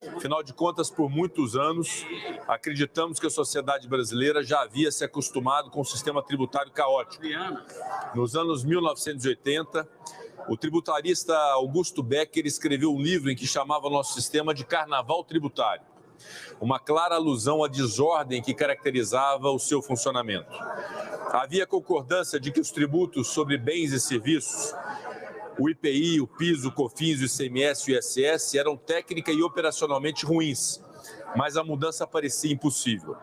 Afinal de contas, por muitos anos, acreditamos que a sociedade brasileira já havia se acostumado com o sistema tributário caótico. Nos anos 1980, o tributarista Augusto Becker escreveu um livro em que chamava o nosso sistema de carnaval tributário, uma clara alusão à desordem que caracterizava o seu funcionamento. Havia concordância de que os tributos sobre bens e serviços, o IPI, o PIS, o COFINS, o ICMS e o ISS eram técnica e operacionalmente ruins, mas a mudança parecia impossível.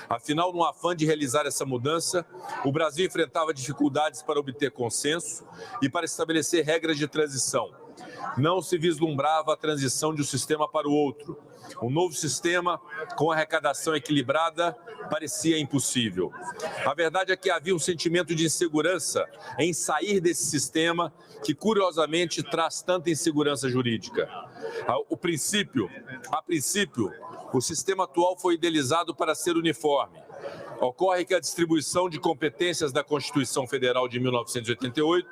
Afinal, no afã de realizar essa mudança, o Brasil enfrentava dificuldades para obter consenso e para estabelecer regras de transição. Não se vislumbrava a transição de um sistema para o outro. Um novo sistema, com arrecadação equilibrada, parecia impossível. A verdade é que havia um sentimento de insegurança em sair desse sistema que, curiosamente, traz tanta insegurança jurídica. A princípio, o sistema atual foi idealizado para ser uniforme. Ocorre que a distribuição de competências da Constituição Federal de 1988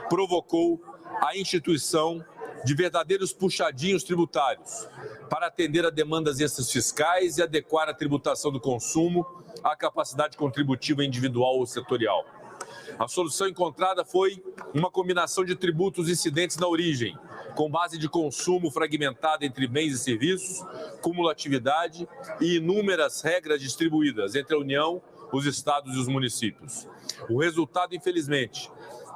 provocou a instituição de verdadeiros puxadinhos tributários para atender a demandas extras fiscais e adequar a tributação do consumo à capacidade contributiva individual ou setorial. A solução encontrada foi uma combinação de tributos incidentes na origem, com base de consumo fragmentada entre bens e serviços, cumulatividade e inúmeras regras distribuídas entre a União, os estados e os municípios. O resultado, infelizmente,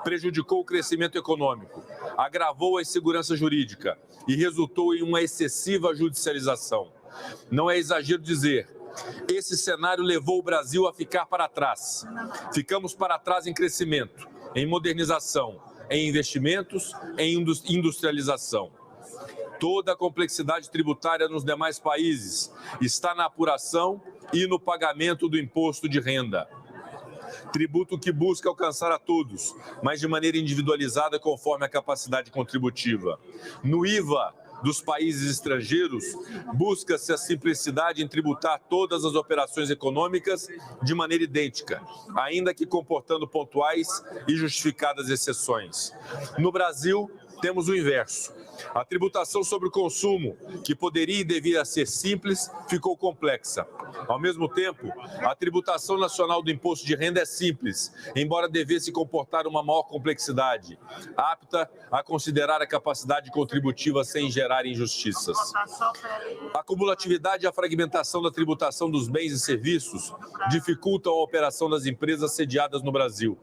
prejudicou o crescimento econômico, agravou a insegurança jurídica e resultou em uma excessiva judicialização. Não é exagero dizer, esse cenário levou o Brasil a ficar para trás. Ficamos para trás em crescimento, em modernização, em investimentos, em industrialização. Toda a complexidade tributária nos demais países está na apuração e no pagamento do imposto de renda. Tributo que busca alcançar a todos, mas de maneira individualizada conforme a capacidade contributiva. No IVA dos países estrangeiros, busca-se a simplicidade em tributar todas as operações econômicas de maneira idêntica, ainda que comportando pontuais e justificadas exceções. No Brasil, temos o inverso. A tributação sobre o consumo, que poderia e devia ser simples, ficou complexa. Ao mesmo tempo, a tributação nacional do imposto de renda é simples, embora devesse comportar uma maior complexidade, apta a considerar a capacidade contributiva sem gerar injustiças. A cumulatividade e a fragmentação da tributação dos bens e serviços dificultam a operação das empresas sediadas no Brasil.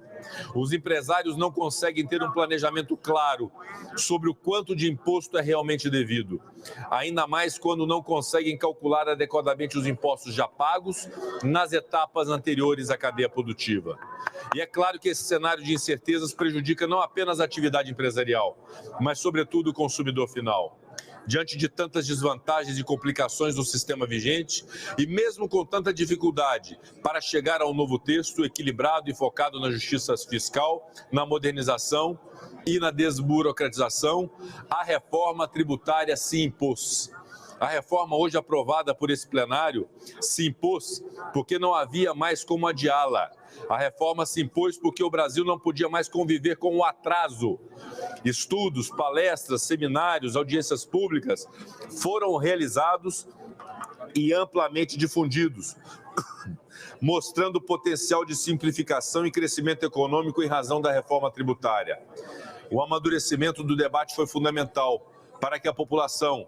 Os empresários não conseguem ter um planejamento claro sobre o quanto de imposto é realmente devido, ainda mais quando não conseguem calcular adequadamente os impostos já pagos nas etapas anteriores à cadeia produtiva. E é claro que esse cenário de incertezas prejudica não apenas a atividade empresarial, mas sobretudo o consumidor final. Diante de tantas desvantagens e complicações do sistema vigente, e mesmo com tanta dificuldade para chegar ao novo texto equilibrado e focado na justiça fiscal, na modernização e na desburocratização, a reforma tributária se impôs. A reforma hoje aprovada por esse plenário se impôs porque não havia mais como adiá-la. A reforma se impôs porque o Brasil não podia mais conviver com o atraso. Estudos, palestras, seminários, audiências públicas foram realizados e amplamente difundidos, mostrando o potencial de simplificação e crescimento econômico em razão da reforma tributária. O amadurecimento do debate foi fundamental para que a população,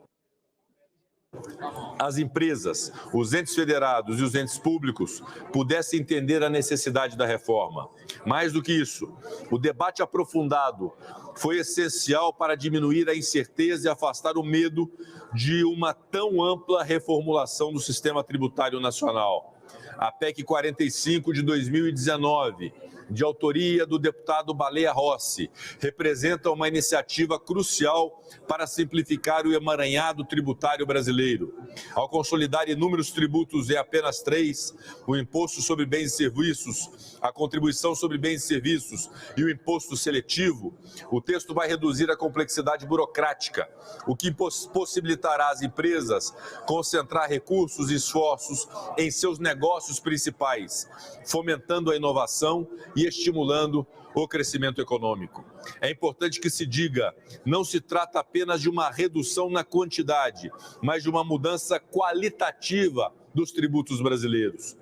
as empresas, os entes federados e os entes públicos pudessem entender a necessidade da reforma. Mais do que isso, o debate aprofundado foi essencial para diminuir a incerteza e afastar o medo de uma tão ampla reformulação do sistema tributário nacional. A PEC 45 de 2019, de autoria do deputado Baleia Rossi, representa uma iniciativa crucial para simplificar o emaranhado tributário brasileiro. Ao consolidar inúmeros tributos em apenas 3, o imposto sobre bens e serviços, a contribuição sobre bens e serviços e o imposto seletivo, o texto vai reduzir a complexidade burocrática, o que possibilitará às empresas concentrar recursos e esforços em seus negócios principais, fomentando a inovação e estimulando o crescimento econômico. É importante que se diga, não se trata apenas de uma redução na quantidade, mas de uma mudança qualitativa dos tributos brasileiros.